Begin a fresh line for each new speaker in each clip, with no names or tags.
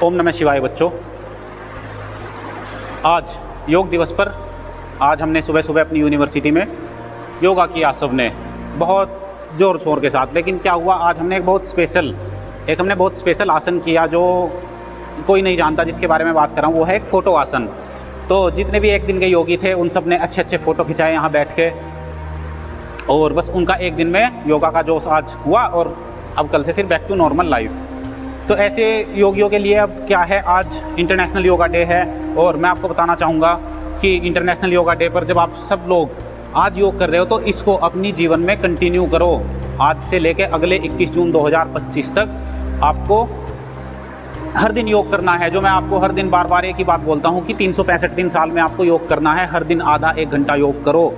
ओम नमः शिवाय बच्चों। आज योग दिवस पर आज हमने सुबह सुबह अपनी यूनिवर्सिटी में योगा किया सबने, बहुत ज़ोर शोर के साथ। लेकिन क्या हुआ, आज हमने एक बहुत स्पेशल आसन किया जो कोई नहीं जानता, जिसके बारे में बात कर रहा हूँ। वो है एक फ़ोटो आसन। तो जितने भी एक दिन के योगी थे उन सब ने अच्छे अच्छे फ़ोटो खिंचाए यहाँ बैठ के, और बस उनका एक दिन में योगा का जोश आज हुआ, और अब कल से फिर बैक टू नॉर्मल लाइफ। तो ऐसे योगियों के लिए अब क्या है, आज इंटरनेशनल योगा डे है। और मैं आपको बताना चाहूँगा कि इंटरनेशनल योगा डे पर जब आप सब लोग आज योग कर रहे हो तो इसको अपनी जीवन में कंटिन्यू करो। आज से लेके अगले 21 जून 2025 तक आपको हर दिन योग करना है। जो मैं आपको हर दिन बार बार एक ही बात बोलता हूँ कि 365 दिन साल में आपको योग करना है। हर दिन आधा 1 घंटा योग करो,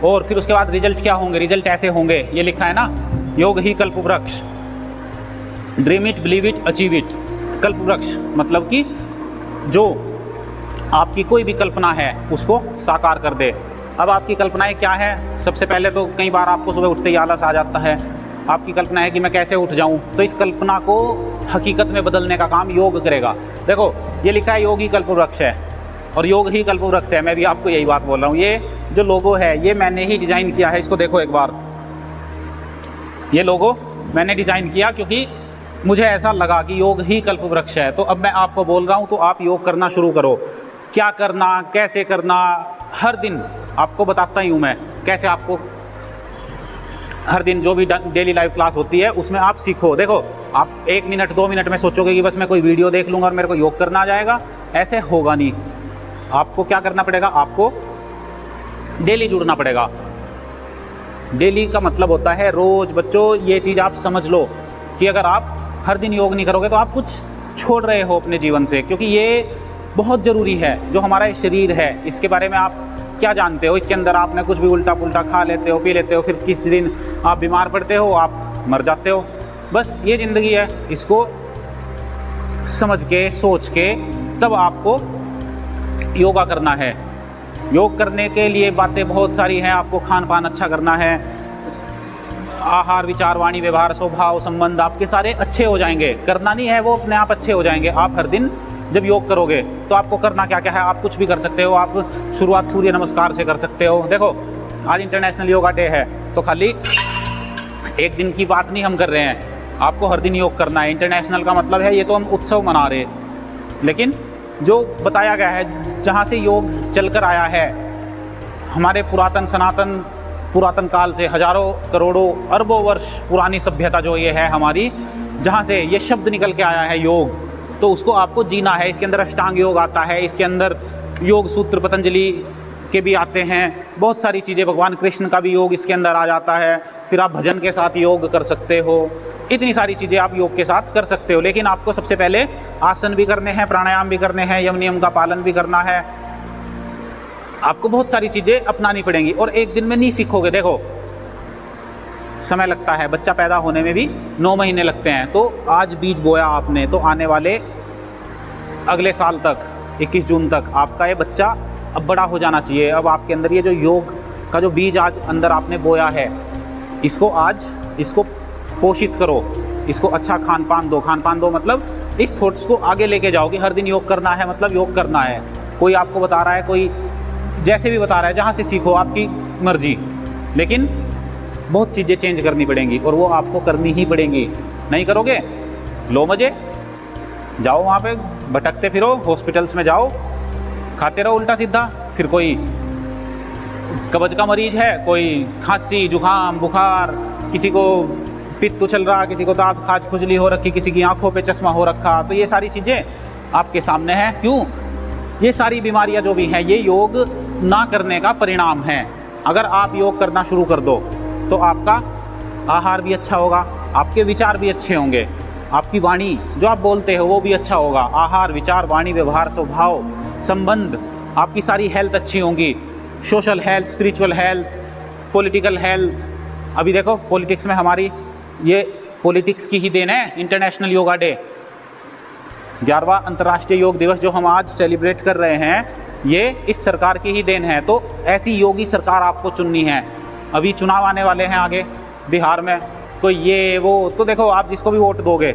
और फिर उसके बाद रिजल्ट क्या होंगे, रिजल्ट ऐसे होंगे, ये लिखा है ना, योग ही कल्पवृक्ष, dream it, believe it, achieve it. कल्पवृक्ष मतलब कि जो आपकी कोई भी कल्पना है उसको साकार कर दे। अब आपकी कल्पनाएं क्या है? सबसे पहले तो कई बार आपको सुबह उठते ही आलस आ जाता है। आपकी कल्पना है कि मैं कैसे उठ जाऊं, तो इस कल्पना को हकीकत में बदलने का काम योग करेगा। देखो ये लिखा है योग ही कल्पवृक्ष है, और योग ही कल्पवृक्ष है। मैं भी आपको यही बात बोल रहा हूँ। ये जो लोगो है ये मैंने ही डिज़ाइन किया है। इसको देखो एक बार, ये लोगो मैंने डिज़ाइन किया क्योंकि मुझे ऐसा लगा कि योग ही कल्पवृक्ष है। तो अब मैं आपको बोल रहा हूँ तो आप योग करना शुरू करो। क्या करना, कैसे करना, हर दिन आपको बताता ही हूँ मैं कैसे आपको हर दिन जो भी डेली लाइव क्लास होती है उसमें आप सीखो। देखो आप 1 मिनट 2 मिनट में सोचोगे कि बस मैं कोई वीडियो देख लूँगा और मेरे को योग करना आ जाएगा, ऐसे होगा नहीं। आपको क्या करना पड़ेगा, आपको डेली जुड़ना पड़ेगा। डेली का मतलब होता है रोज़। बच्चों ये चीज़ आप समझ लो कि अगर आप हर दिन योग नहीं करोगे तो आप कुछ छोड़ रहे हो अपने जीवन से, क्योंकि ये बहुत ज़रूरी है। जो हमारा शरीर है इसके बारे में आप क्या जानते हो? इसके अंदर आपने कुछ भी उल्टा पुल्टा खा लेते हो, पी लेते हो, फिर किस दिन आप बीमार पड़ते हो, आप मर जाते हो। बस ये ज़िंदगी है। इसको समझ के सोच के तब आपको योगा करना है। योग करने के लिए बातें बहुत सारी हैं। आपको खान पान अच्छा करना है, आहार, विचार, वाणी, व्यवहार, स्वभाव, संबंध आपके सारे अच्छे हो जाएंगे। करना नहीं है, वो अपने आप अच्छे हो जाएंगे। आप हर दिन जब योग करोगे तो आपको करना क्या क्या है, आप कुछ भी कर सकते हो। आप शुरुआत सूर्य नमस्कार से कर सकते हो। देखो आज इंटरनेशनल योगा डे है तो खाली एक दिन की बात नहीं हम कर रहे हैं, आपको हर दिन योग करना है। इंटरनेशनल का मतलब है ये तो हम उत्सव मना रहे, लेकिन जो बताया गया है, जहाँ से योग चलकर आया है, हमारे पुरातन काल से हजारों करोड़ों अरबों वर्ष पुरानी सभ्यता जो ये है हमारी, जहाँ से ये शब्द निकल के आया है योग, तो उसको आपको जीना है। इसके अंदर अष्टांग योग आता है, इसके अंदर योग सूत्र पतंजलि के भी आते हैं, बहुत सारी चीज़ें, भगवान कृष्ण का भी योग इसके अंदर आ जाता है। फिर आप भजन के साथ योग कर सकते हो, इतनी सारी चीज़ें आप योग के साथ कर सकते हो। लेकिन आपको सबसे पहले आसन भी करने हैं, प्राणायाम भी करने हैं, यम नियम का पालन भी करना है। आपको बहुत सारी चीज़ें अपनानी पड़ेंगी, और एक दिन में नहीं सीखोगे। देखो समय लगता है, बच्चा पैदा होने में भी 9 महीने लगते हैं। तो आज बीज बोया आपने, तो आने वाले अगले साल तक 21 जून तक आपका ये बच्चा अब बड़ा हो जाना चाहिए। अब आपके अंदर ये जो योग का जो बीज आज अंदर आपने बोया है, इसको पोषित करो, इसको अच्छा खान पान दो। मतलब इस थॉट्स को आगे लेके जाओ कि हर दिन योग करना है, मतलब योग करना है। कोई आपको बता रहा है, कोई जैसे भी बता रहा है, जहाँ से सीखो, आपकी मर्जी। लेकिन बहुत चीज़ें चेंज करनी पड़ेंगी, और वो आपको करनी ही पड़ेंगी। नहीं करोगे, लो मज़े, जाओ वहाँ पे भटकते फिरो, हॉस्पिटल्स में जाओ, खाते रहो उल्टा सीधा। फिर कोई कब्ज का मरीज है, कोई खांसी, जुकाम, बुखार, किसी को पित्त उछल रहा, किसी को दांत खाज खुजली हो रखी, किसी की आंखों पे चश्मा हो रखा। तो ये सारी चीज़ें आपके सामने हैं। क्यों? ये सारी बीमारियां जो भी हैं ये योग ना करने का परिणाम है। अगर आप योग करना शुरू कर दो तो आपका आहार भी अच्छा होगा, आपके विचार भी अच्छे होंगे, आपकी वाणी जो आप बोलते हो वो भी अच्छा होगा। आहार, विचार, वाणी, व्यवहार, स्वभाव, संबंध, आपकी सारी हेल्थ अच्छी होंगी। Social health, spiritual health, political health. अभी देखो पॉलिटिक्स में हमारी ये पॉलिटिक्स की ही देन है। इंटरनेशनल योगा डे, 11वां अंतर्राष्ट्रीय योग दिवस जो हम आज सेलिब्रेट कर रहे हैं, ये इस सरकार की ही देन है। तो ऐसी योगी सरकार आपको चुननी है। अभी चुनाव आने वाले हैं आगे बिहार में, कोई ये वो, तो देखो आप जिसको भी वोट दोगे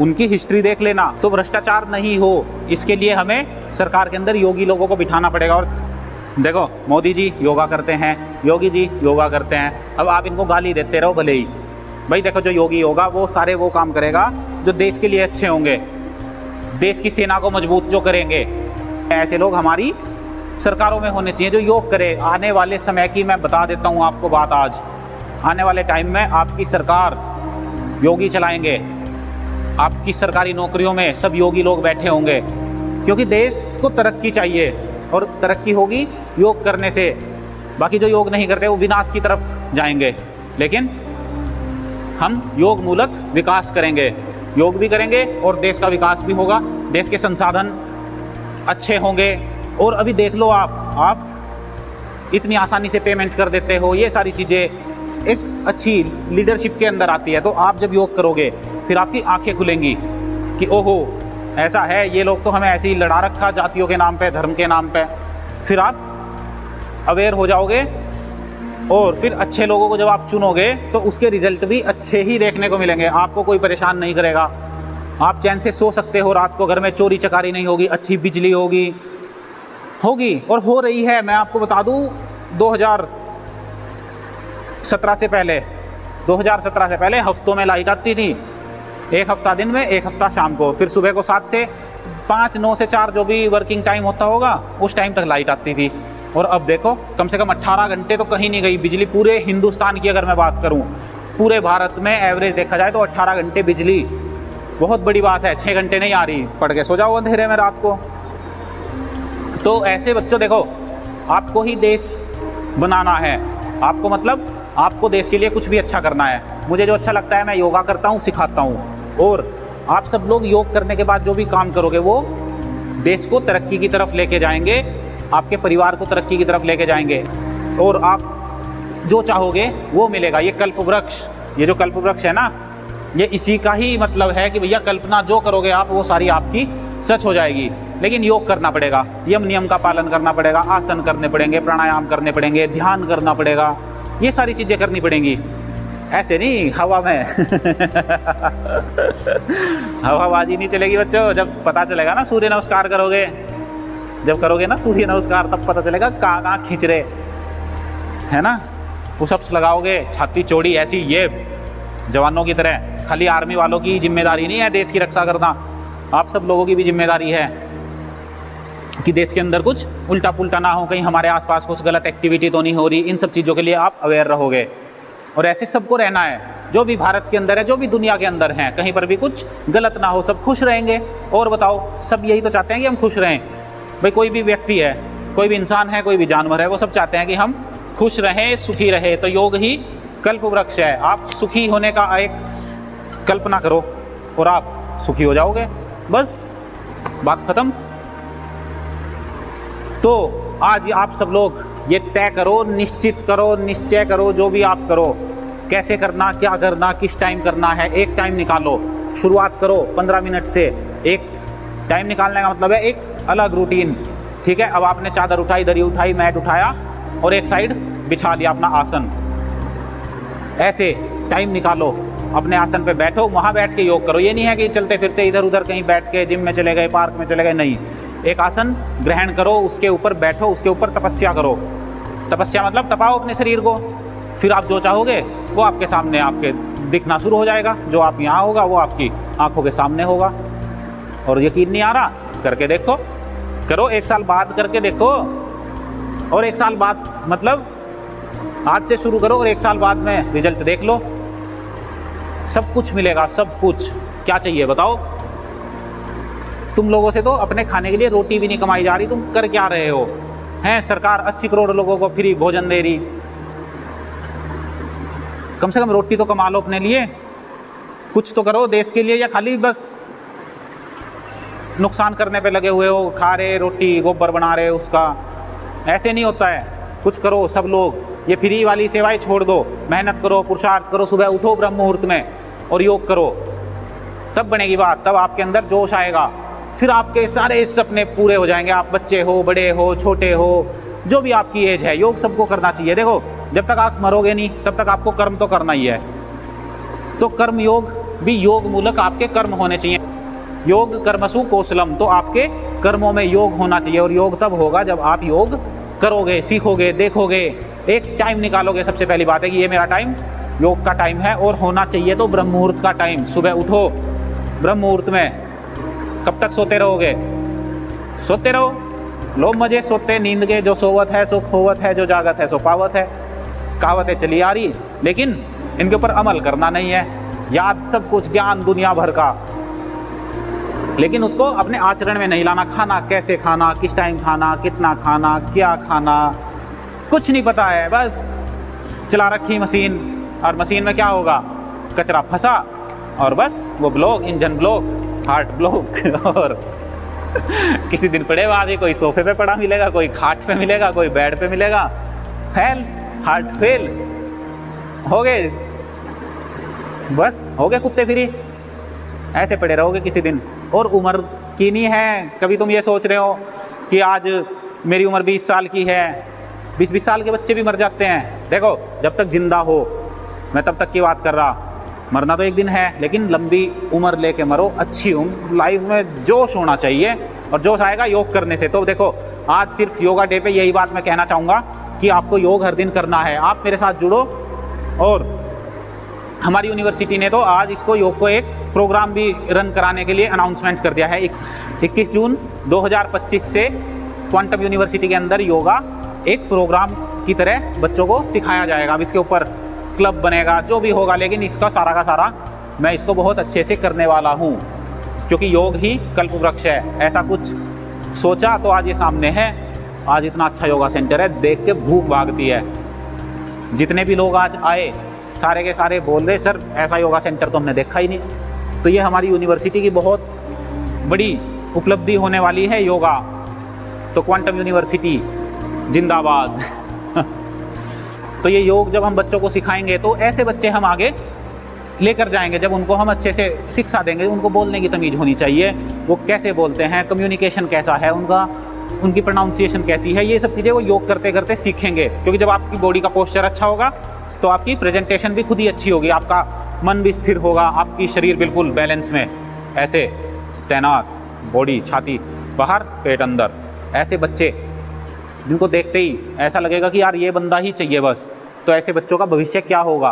उनकी हिस्ट्री देख लेना, तो भ्रष्टाचार नहीं हो इसके लिए हमें सरकार के अंदर योगी लोगों को बिठाना पड़ेगा। और देखो मोदी जी योगा करते हैं, योगी जी योगा करते हैं, अब आप इनको गाली देते रहो भले ही। भाई देखो जो योगी होगा वो सारे वो काम करेगा जो देश के लिए अच्छे होंगे, देश की सेना को मजबूत जो करेंगे। ऐसे लोग हमारी सरकारों में होने चाहिए जो योग करे। आने वाले समय की मैं बता देता हूँ आपको बात, आज आने वाले टाइम में आपकी सरकार योगी चलाएंगे, आपकी सरकारी नौकरियों में सब योगी लोग बैठे होंगे, क्योंकि देश को तरक्की चाहिए और तरक्की होगी योग करने से। बाकी जो योग नहीं करते वो विनाश की तरफ जाएंगे, लेकिन हम योग मूलक विकास करेंगे, योग भी करेंगे और देश का विकास भी होगा, देश के संसाधन अच्छे होंगे। और अभी देख लो आप इतनी आसानी से पेमेंट कर देते हो, ये सारी चीज़ें एक अच्छी लीडरशिप के अंदर आती है। तो आप जब योग करोगे फिर आपकी आंखें खुलेंगी कि ओहो ऐसा है, ये लोग तो हमें ऐसे ही लड़ा रखा जातियों के नाम पे, धर्म के नाम पे। फिर आप अवेयर हो जाओगे और फिर अच्छे लोगों को जब आप चुनोगे तो उसके रिजल्ट भी अच्छे ही देखने को मिलेंगे, आपको कोई परेशान नहीं करेगा। आप चैन से सो सकते हो रात को, घर में चोरी चकारी नहीं होगी, अच्छी बिजली होगी और हो रही है। मैं आपको बता दूं 2017 से पहले हफ्तों में लाइट आती थी, एक हफ्ता दिन में, एक हफ्ता शाम को, फिर सुबह को 7 से 5, 9 से 4 जो भी वर्किंग टाइम होता होगा उस टाइम तक लाइट आती थी। और अब देखो कम से कम 18 घंटे तो कहीं नहीं गई बिजली। पूरे हिंदुस्तान की अगर मैं बात करूं, पूरे भारत में एवरेज देखा जाए तो 18 घंटे बिजली बहुत बड़ी बात है। 6 घंटे नहीं आ रही, पड़ के सो जाओ अंधेरे में रात को। तो ऐसे बच्चों देखो, आपको ही देश बनाना है, आपको मतलब आपको देश के लिए कुछ भी अच्छा करना है। मुझे जो अच्छा लगता है मैं योगा करता हूँ, सिखाता हूँ, और आप सब लोग योग करने के बाद जो भी काम करोगे वो देश को तरक्की की तरफ लेके जाएंगे, आपके परिवार को तरक्की की तरफ लेके जाएंगे, और आप जो चाहोगे वो मिलेगा। ये कल्प वृक्ष, ये जो कल्प वृक्ष है ना, ये इसी का ही मतलब है कि भैया कल्पना जो करोगे आप वो सारी आपकी सच हो जाएगी। लेकिन योग करना पड़ेगा, यम नियम का पालन करना पड़ेगा, आसन करने पड़ेंगे, प्राणायाम करने पड़ेंगे, ध्यान करना पड़ेगा, ये सारी चीज़ें करनी पड़ेंगी। ऐसे नहीं हवा में हवाबाजी नहीं चलेगी बच्चों। जब पता चलेगा ना सूर्य नमस्कार करोगे, जब करोगे ना सूर्य नमस्कार, तब पता चलेगा कहाँ खींच रहे है ना। पुशअप्स लगाओगे, छाती चौड़ी ऐसी, ये जवानों की तरह। खाली आर्मी वालों की जिम्मेदारी नहीं है देश की रक्षा करना, आप सब लोगों की भी जिम्मेदारी है कि देश के अंदर कुछ उल्टा पुल्टा ना हो, कहीं हमारे आसपास कुछ गलत एक्टिविटी तो नहीं हो रही। इन सब चीज़ों के लिए आप अवेयर रहोगे, और ऐसे सबको रहना है जो भी भारत के अंदर है, जो भी दुनिया के अंदर हैं, कहीं पर भी कुछ गलत ना हो, सब खुश रहेंगे। और बताओ, सब यही तो चाहते हैं कि हम खुश रहें। भाई कोई भी व्यक्ति है, कोई भी इंसान है, कोई भी जानवर है, वो सब चाहते हैं कि हम खुश रहें, सुखी रहे। तो योग ही कल्प वृक्ष है। आप सुखी होने का एक कल्पना करो और आप सुखी हो जाओगे, बस बात खत्म। तो आज आप सब लोग ये तय करो, निश्चित करो, निश्चय करो, जो भी आप करो, कैसे करना, क्या करना, किस टाइम करना है। एक टाइम निकालो, शुरुआत करो 15 मिनट से। एक टाइम निकालने का मतलब है एक अलग रूटीन, ठीक है। अब आपने चादर उठाई, दरी उठाई, मैट उठाया और एक साइड बिछा दिया अपना आसन। ऐसे टाइम निकालो, अपने आसन पे बैठो, वहाँ बैठ के योग करो। ये नहीं है कि चलते फिरते इधर उधर कहीं बैठ के जिम में चले गए, पार्क में चले गए, नहीं। एक आसन ग्रहण करो, उसके ऊपर बैठो, उसके ऊपर तपस्या करो। तपस्या मतलब तपाओ अपने शरीर को, फिर आप जो चाहोगे वो आपके सामने आपके दिखना शुरू हो जाएगा। जो आप यहाँ होगा वो आपकी आंखों के सामने होगा। और यकीन नहीं आ रहा, करके देखो, करो 1 साल बाद करके देखो। और 1 साल बाद मतलब आज से शुरू करो और 1 साल बाद में रिजल्ट देख लो, सब कुछ मिलेगा, सब कुछ। क्या चाहिए बताओ? तुम लोगों से तो अपने खाने के लिए रोटी भी नहीं कमाई जा रही, तुम कर क्या रहे हो? हैं, सरकार 80 करोड़ लोगों को फ्री भोजन दे रही, कम से कम रोटी तो कमा लो अपने लिए, कुछ तो करो देश के लिए। या खाली बस नुकसान करने पे लगे हुए हो, खा रहे रोटी, गोबर बना रहे उसका। ऐसे नहीं होता है, कुछ करो सब लोग। ये फ्री वाली सेवाएं छोड़ दो, मेहनत करो, पुरुषार्थ करो, सुबह उठो ब्रह्म मुहूर्त में और योग करो, तब बनेगी बात, तब आपके अंदर जोश आएगा। फिर आपके सारे सपने पूरे हो जाएंगे। आप बच्चे हो, बड़े हो, छोटे हो, जो भी आपकी एज है, योग सबको करना चाहिए। देखो, जब तक आप मरोगे नहीं तब तक आपको कर्म तो करना ही है। तो कर्म योग भी योग मूलक आपके कर्म होने चाहिए। योग कर्मसु कौशलम, तो आपके कर्मों में योग होना चाहिए। और योग तब होगा जब आप योग करोगे, सीखोगे, देखोगे, एक टाइम निकालोगे। सबसे पहली बात है कि ये मेरा टाइम योग का टाइम है, और होना चाहिए तो ब्रह्म मुहूर्त का टाइम। सुबह उठो ब्रह्म मुहूर्त में। कब तक सोते रहोगे? सोते रहो, लो मजे सोते नींद के। जो सोवत है सो खोवत है, जो जागत है सो पावत है। कहावतें चली आ रही, लेकिन इनके ऊपर अमल करना नहीं है। याद सब कुछ, ज्ञान दुनिया भर का, लेकिन उसको अपने आचरण में नहीं लाना। खाना कैसे खाना, किस टाइम खाना, कितना खाना, क्या खाना, कुछ नहीं पता है। बस चला रखी मशीन, और मशीन में क्या होगा? कचरा फंसा और बस वो block, engine block, heart block. और किसी दिन पड़े बाद कोई सोफे पे पड़ा मिलेगा, कोई खाट पे मिलेगा, कोई बेड पे मिलेगा। फेल, हार्ट फेल हो गए, बस हो गए कुत्ते फिरी। ऐसे पड़े रहोगे किसी दिन। और उम्र की नहीं है। कभी तुम ये सोच रहे हो कि आज मेरी उम्र 20 साल की है। 20-20 साल के बच्चे भी मर जाते हैं। देखो, जब तक जिंदा हो, मैं तब तक की बात कर रहा। मरना तो एक दिन है, लेकिन लंबी उम्र लेके मरो, अच्छी उम्र। लाइफ में जोश होना चाहिए, और जोश आएगा योग करने से। तो देखो, आज सिर्फ योगा डे पे यही बात मैं कहना चाहूँगा कि आपको योग हर दिन करना है। आप मेरे साथ जुड़ो। और हमारी यूनिवर्सिटी ने तो आज इसको, योग को, एक प्रोग्राम भी रन कराने के लिए अनाउंसमेंट कर दिया है। 21 जून 2025 से क्वांटम यूनिवर्सिटी के अंदर योगा एक प्रोग्राम की तरह बच्चों को सिखाया जाएगा। अब इसके ऊपर क्लब बनेगा, जो भी होगा, लेकिन इसका सारा का सारा मैं इसको बहुत अच्छे से करने वाला हूँ, क्योंकि योग ही कल्प वृक्ष है। ऐसा कुछ सोचा तो आज ये सामने है। आज इतना अच्छा योगा सेंटर है, देख के भूख भागती है। जितने भी लोग आज आए, सारे के सारे बोल रहे, सर ऐसा योगा सेंटर तो हमने देखा ही नहीं। तो ये हमारी यूनिवर्सिटी की बहुत बड़ी उपलब्धि होने वाली है, योगा। तो क्वांटम यूनिवर्सिटी जिंदाबाद। तो ये योग जब हम बच्चों को सिखाएंगे, तो ऐसे बच्चे हम आगे लेकर जाएंगे। जब उनको हम अच्छे से शिक्षा देंगे, उनको बोलने की तमीज़ होनी चाहिए, वो कैसे बोलते हैं, कम्युनिकेशन कैसा है उनका, उनकी प्रोनाउंसिएशन कैसी है, ये सब चीज़ें वो योग करते करते सीखेंगे। क्योंकि जब आपकी बॉडी का पोस्चर अच्छा होगा, तो आपकी प्रेजेंटेशन भी खुद ही अच्छी होगी, आपका मन भी स्थिर होगा, आपकी शरीर बिल्कुल बैलेंस में ऐसे तैनात, बॉडी, छाती बाहर, पेट अंदर। ऐसे बच्चे जिनको देखते ही ऐसा लगेगा कि यार ये बंदा ही चाहिए बस। तो ऐसे बच्चों का भविष्य क्या होगा?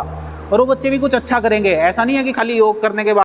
और वो बच्चे भी कुछ अच्छा करेंगे। ऐसा नहीं है कि खाली योग करने के बाद